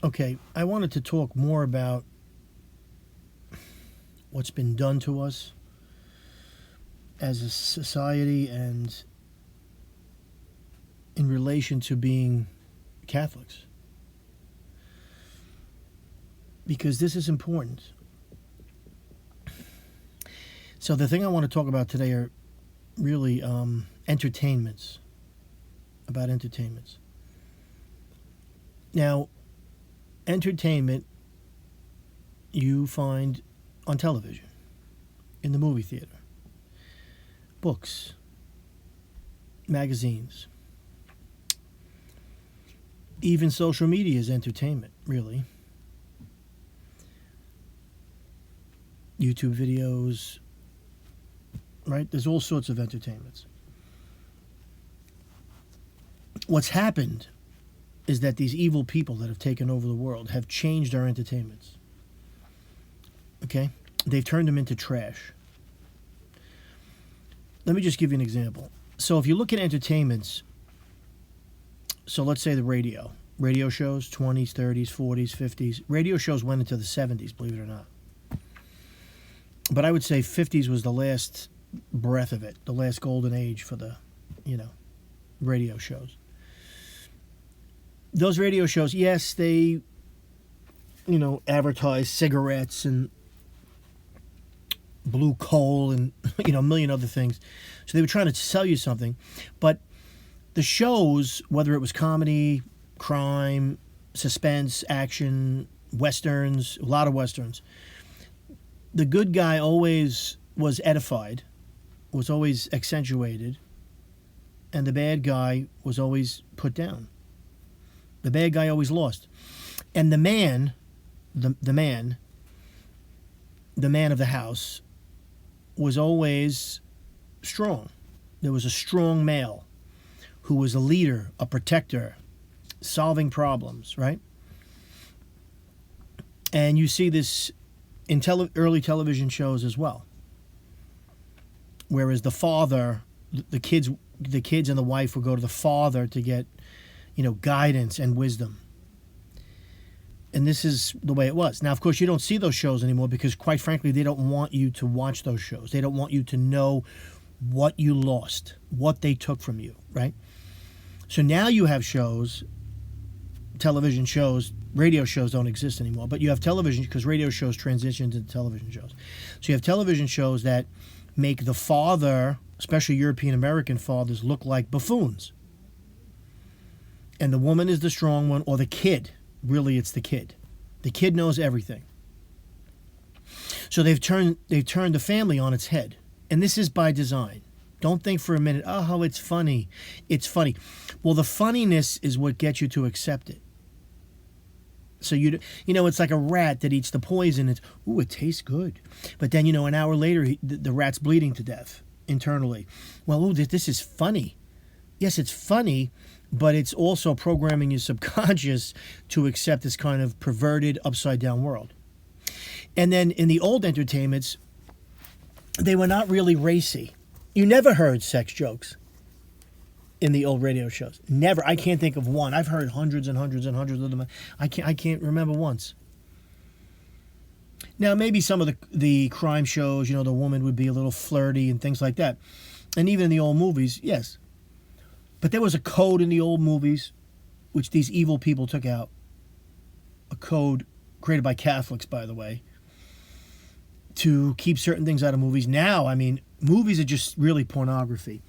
Okay, I wanted to talk more about what's been done to us as a society and in relation to being Catholics. Because this is important. So, the thing I want to talk about today are really entertainments. About entertainments. Now, entertainment you find on television, in the movie theater, books, magazines, even social media is entertainment, really. YouTube videos, right? There's all sorts of entertainments. What's happened is that these evil people that have taken over the world have changed our entertainments. Okay? They've turned them into trash. Let me just give you an example. So if you look at entertainments, so let's say the radio shows, 20s, 30s, 40s, 50s. Radio shows went into the 70s, believe it or not. But I would say 50s was the last breath of it, the last golden age for the, radio shows. Those radio shows, yes, they, advertise cigarettes and blue coal and, a million other things. So they were trying to sell you something. But the shows, whether it was comedy, crime, suspense, action, westerns, a lot of westerns, the good guy always was edified, was always accentuated, and the bad guy was always put down. The bad guy always lost. And the man of the house was always strong. There was a strong male who was a leader, a protector, solving problems, right? And you see this in early television shows as well. Whereas the father, the kids and the wife would go to the father to get, guidance and wisdom. And this is the way it was. Now, of course, you don't see those shows anymore because, quite frankly, they don't want you to watch those shows. They don't want you to know what you lost, what they took from you, right? So now you have shows, television shows, radio shows don't exist anymore, but you have television because radio shows transitioned into television shows. So you have television shows that make the father, especially European American fathers, look like buffoons. And the woman is the strong one, or the kid. Really, it's the kid. The kid knows everything. So they've turned the family on its head. And this is by design. Don't think for a minute, oh, it's funny. It's funny. Well, the funniness is what gets you to accept it. So, it's like a rat that eats the poison. It's, it tastes good. But then, an hour later, the rat's bleeding to death internally. Well, this is funny. Yes, it's funny, but it's also programming your subconscious to accept this kind of perverted, upside-down world. And then in the old entertainments, they were not really racy. You never heard sex jokes in the old radio shows. Never. I can't think of one. I've heard hundreds and hundreds and hundreds of them. I can't remember once. Now, maybe some of the crime shows, the woman would be a little flirty and things like that. And even in the old movies, yes. But there was a code in the old movies, which these evil people took out. A code created by Catholics, by the way, to keep certain things out of movies. Now, movies are just really pornography.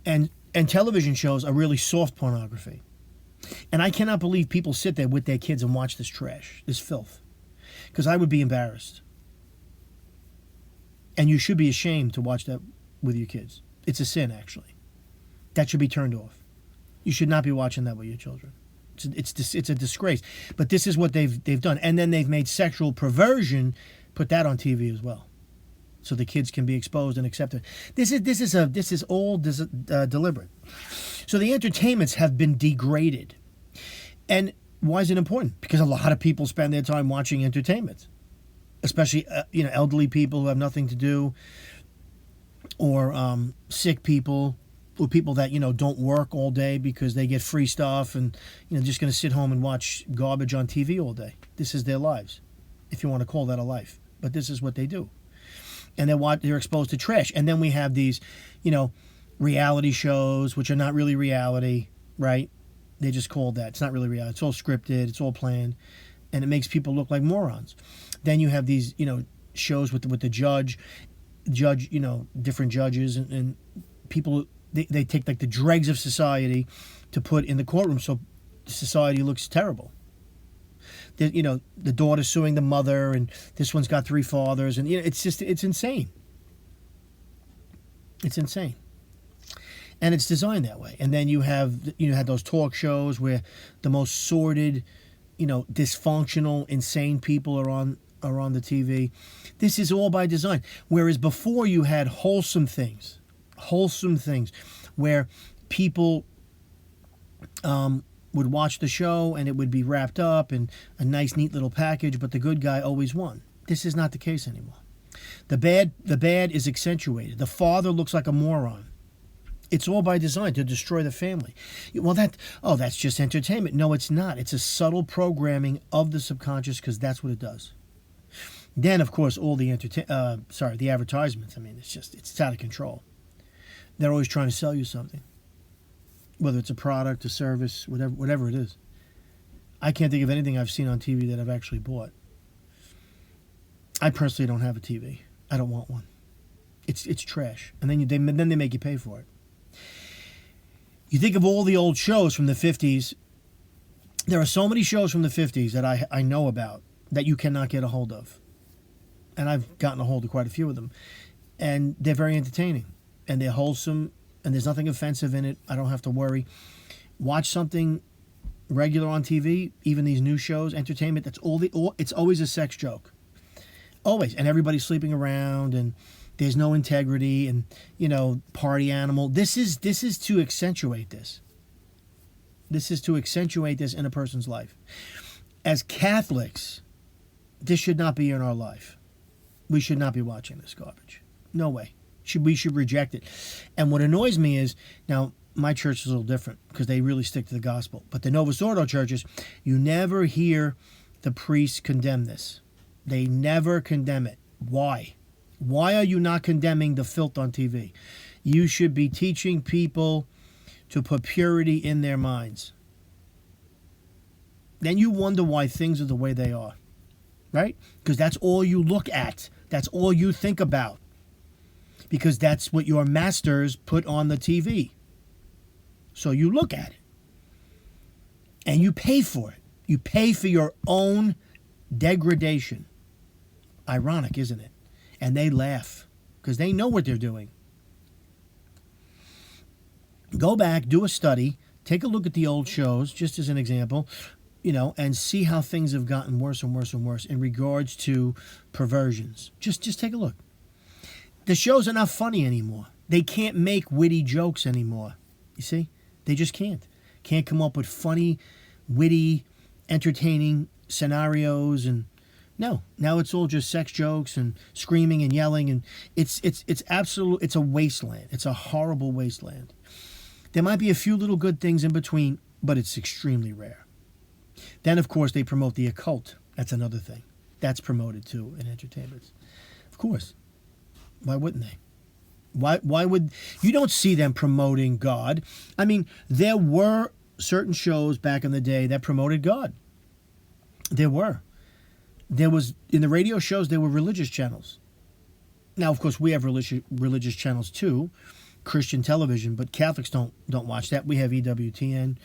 And television shows are really soft pornography. And I cannot believe people sit there with their kids and watch this trash, this filth. Because I would be embarrassed. And you should be ashamed to watch that with your kids. It's a sin, actually. That should be turned off. You should not be watching that with your children. It's a disgrace. But this is what they've done. And then they've made sexual perversion, put that on TV as well. So the kids can be exposed and accepted. This is all deliberate. So the entertainments have been degraded. And why is it important? Because a lot of people spend their time watching entertainment. Especially, elderly people who have nothing to do. Or sick people. or people that don't work all day because they get free stuff and just going to sit home and watch garbage on TV all day. This is their lives, if you want to call that a life. But this is what they do, and they're exposed to trash. And then we have these, reality shows, which are not really reality, right? They just call that. It's not really reality. It's all scripted. It's all planned, and it makes people look like morons. Then you have these, shows with the judge, different judges and people. They take like the dregs of society to put in the courtroom, so society looks terrible. The daughter suing the mother, and this one's got 3 fathers, and it's insane. It's insane. And it's designed that way. And then you had those talk shows where the most sordid, dysfunctional, insane people are on the TV. This is all by design. Whereas before you had wholesome things where people would watch the show and it would be wrapped up in a nice, neat little package, but the good guy always won. This is not the case anymore. The bad is accentuated. The father looks like a moron. It's all by design to destroy the family. Well, that's just entertainment. No, it's not. It's a subtle programming of the subconscious, because that's what it does. Then, of course, all the advertisements. I mean, it's out of control. They're always trying to sell you something, whether it's a product, a service, whatever it is. I can't think of anything I've seen on TV that I've actually bought. I personally don't have a TV. I don't want one. It's trash, and then they make you pay for it. You think of all the old shows from the 50s. There are so many shows from the 50s that I know about that you cannot get a hold of. And I've gotten a hold of quite a few of them. And they're very entertaining. And they're wholesome. And there's nothing offensive in it. I don't have to worry. Watch something regular on TV, even these new shows, entertainment, it's always a sex joke. Always. And everybody's sleeping around, and there's no integrity, and party animal. This is to accentuate this. This is to accentuate this in a person's life. As Catholics, this should not be in our life. We should not be watching this garbage. No way. We should reject it. And what annoys me is, now my church is a little different because they really stick to the gospel. But the Novus Ordo churches, you never hear the priests condemn this. They never condemn it. Why? Why are you not condemning the filth on TV? You should be teaching people to put purity in their minds. Then you wonder why things are the way they are, right? Because that's all you look at. That's all you think about. Because that's what your masters put on the TV. So you look at it. And you pay for it. You pay for your own degradation. Ironic, isn't it? And they laugh because they know what they're doing. Go back, do a study, take a look at the old shows, just as an example, and see how things have gotten worse and worse and worse in regards to perversions. Just take a look. The shows are not funny anymore. They can't make witty jokes anymore. You see? They just can't. Can't come up with funny, witty, entertaining scenarios and no, now it's all just sex jokes and screaming and yelling, and it's a wasteland. It's a horrible wasteland. There might be a few little good things in between, but it's extremely rare. Then, of course, they promote the occult. That's another thing. That's promoted too in entertainment. Of course. Why wouldn't they? Why would you don't see them promoting God? I mean, there were certain shows back in the day that promoted God. There were. There was, in the radio shows, there were religious channels. Now, of course, we have religious channels too, Christian television, but Catholics don't watch that. We have EWTN,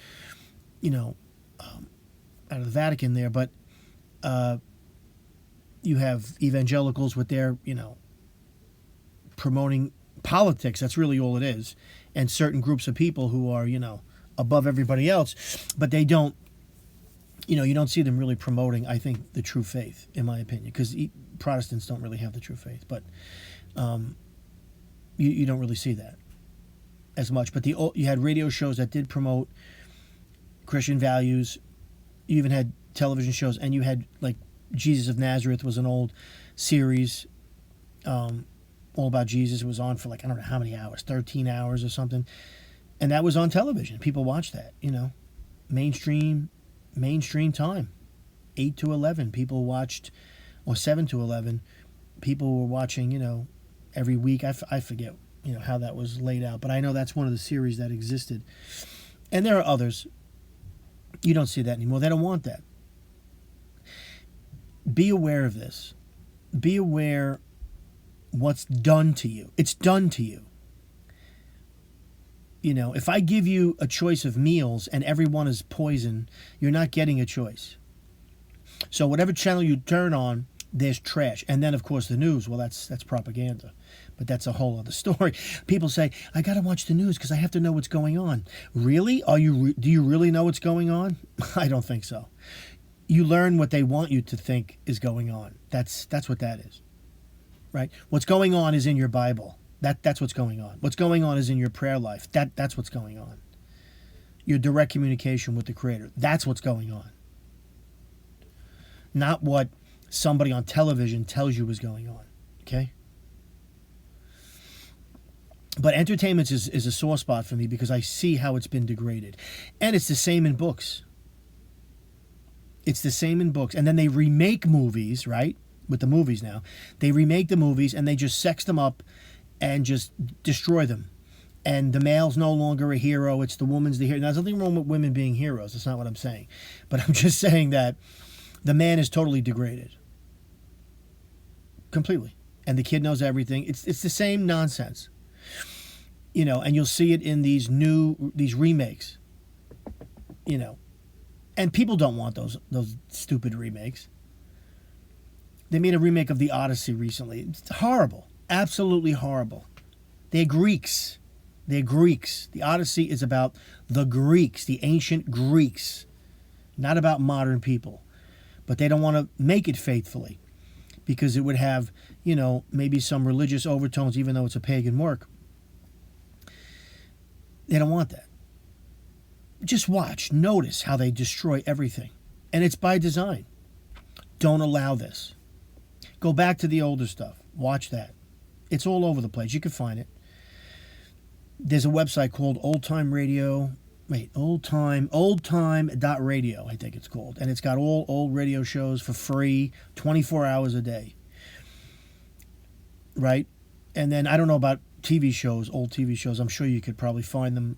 out of the Vatican there, but you have evangelicals with their, promoting politics. That's really all it is. And certain groups of people who are, above everybody else, but they don't, you don't see them really promoting, I think, the true faith, in my opinion, because Protestants don't really have the true faith. But you don't really see that as much. But you had radio shows that did promote Christian values. You even had television shows, and you had, like, Jesus of Nazareth was an old series all about Jesus. It was on for, like, I don't know how many hours, 13 hours or something. And that was on television. People watched that, mainstream time. 8 to 11 people watched, or 7 to 11 people were watching, every week. I forget, how that was laid out, but I know that's one of the series that existed. And there are others. You don't see that anymore. They don't want that. Be aware of this. Be aware what's done to you. It's done to you. If I give you a choice of meals and every one is poison, you're not getting a choice. So whatever channel you turn on, there's trash. And then, of course, the news. Well, that's propaganda. But that's a whole other story. People say, I got to watch the news because I have to know what's going on. Really? Do you really know what's going on? I don't think so. You learn what they want you to think is going on. That's what that is. Right? What's going on is in your Bible. That's what's going on. What's going on is in your prayer life. That's what's going on. Your direct communication with the Creator. That's what's going on. Not what somebody on television tells you is going on. Okay? But entertainment is a sore spot for me because I see how it's been degraded. And it's the same in books. It's the same in books. And then they remake movies, right? With the movies now. They remake the movies and they just sex them up and just destroy them. And the male's no longer a hero. It's the woman's the hero. Now, there's nothing wrong with women being heroes. That's not what I'm saying. But I'm just saying that the man is totally degraded. Completely. And the kid knows everything. It's the same nonsense. And you'll see it in these remakes. And people don't want those stupid remakes. They made a remake of The Odyssey recently. It's horrible. Absolutely horrible. They're Greeks. The Odyssey is about the Greeks, the ancient Greeks, not about modern people. But they don't want to make it faithfully because it would have, maybe some religious overtones, even though it's a pagan work. They don't want that. Just watch, notice how they destroy everything. And it's by design. Don't allow this. Go back to the older stuff. Watch that. It's all over the place. You can find it. There's a website called oldtime.radio, I think it's called. And it's got all old radio shows for free, 24 hours a day. Right? And then I don't know about TV shows, old TV shows. I'm sure you could probably find them,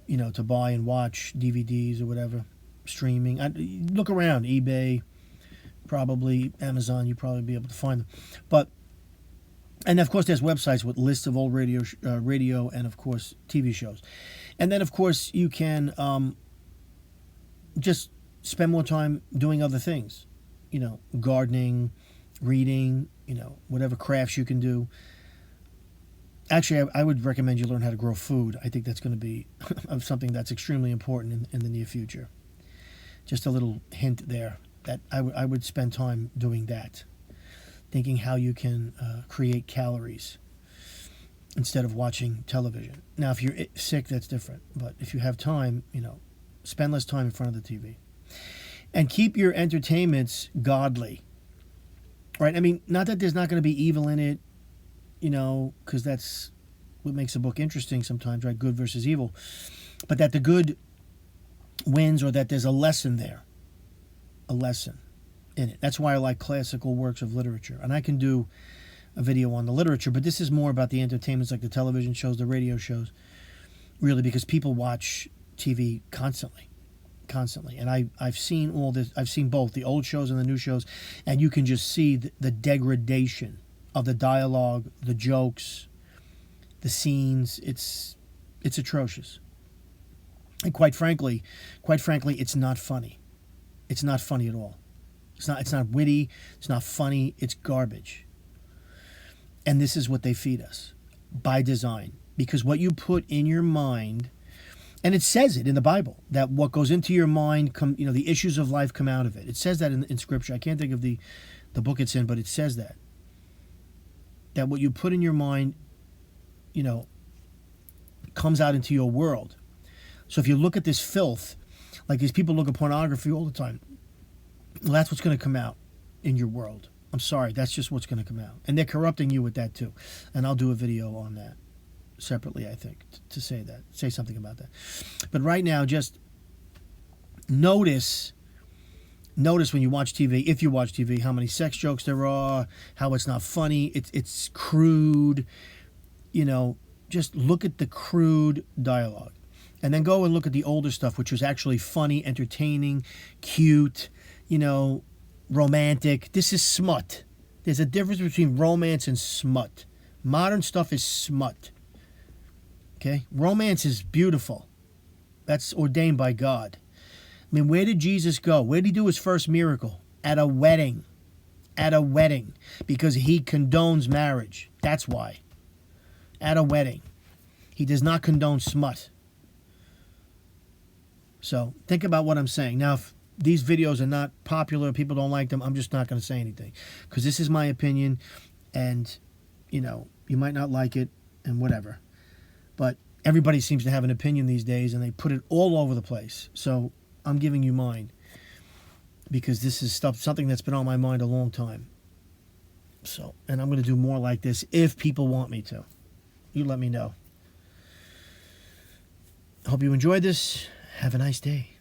to buy and watch DVDs or whatever, streaming. Look around, eBay, probably Amazon. You'd probably be able to find them. And of course, there's websites with lists of old radio and of course TV shows. And then of course you can just spend more time doing other things, gardening, reading, whatever crafts you can do. Actually, I would recommend you learn how to grow food. I think that's going to be something that's extremely important in the near future. Just a little hint there that I would spend time doing that. Thinking how you can create calories instead of watching television. Now, if you're sick, that's different. But if you have time, spend less time in front of the TV. And keep your entertainments godly. Right? I mean, not that there's not going to be evil in it, because that's what makes a book interesting sometimes, right? Good versus evil. But that the good wins, or that there's a lesson there. A lesson in it. That's why I like classical works of literature. And I can do a video on the literature, but this is more about the entertainments, like the television shows, the radio shows, really, because people watch TV constantly. And I've seen all this. I've seen both the old shows and the new shows, and you can just see the degradation of the dialogue, the jokes, the scenes. It's atrocious. And quite frankly, it's not funny. It's not funny at all. It's not witty. It's not funny. It's garbage. And this is what they feed us by design. Because what you put in your mind, and it says it in the Bible, that what goes into your mind, the issues of life come out of it. It says that in Scripture. I can't think of the book it's in, but it says that. That what you put in your mind, comes out into your world. So if you look at this filth, like these people look at pornography all the time, well, that's what's going to come out in your world. I'm sorry, that's just what's going to come out. And they're corrupting you with that too. And I'll do a video on that. separately, I think, to say something about that. But right now, just notice when you watch TV, if you watch TV, how many sex jokes there are, how it's not funny, it's crude. Just look at the crude dialogue. And then go and look at the older stuff, which was actually funny, entertaining, cute, romantic. This is smut. There's a difference between romance and smut. Modern stuff is smut. Okay? Romance is beautiful. That's ordained by God. I mean, where did Jesus go? Where did he do his first miracle? At a wedding. At a wedding. Because he condones marriage. That's why. At a wedding. He does not condone smut. So think about what I'm saying. Now, if these videos are not popular, people don't like them, I'm just not going to say anything. Because this is my opinion, and, you might not like it, and whatever. But everybody seems to have an opinion these days, and they put it all over the place. So I'm giving you mine. Because this is something that's been on my mind a long time. So, and I'm going to do more like this if people want me to. You let me know. Hope you enjoyed this. Have a nice day.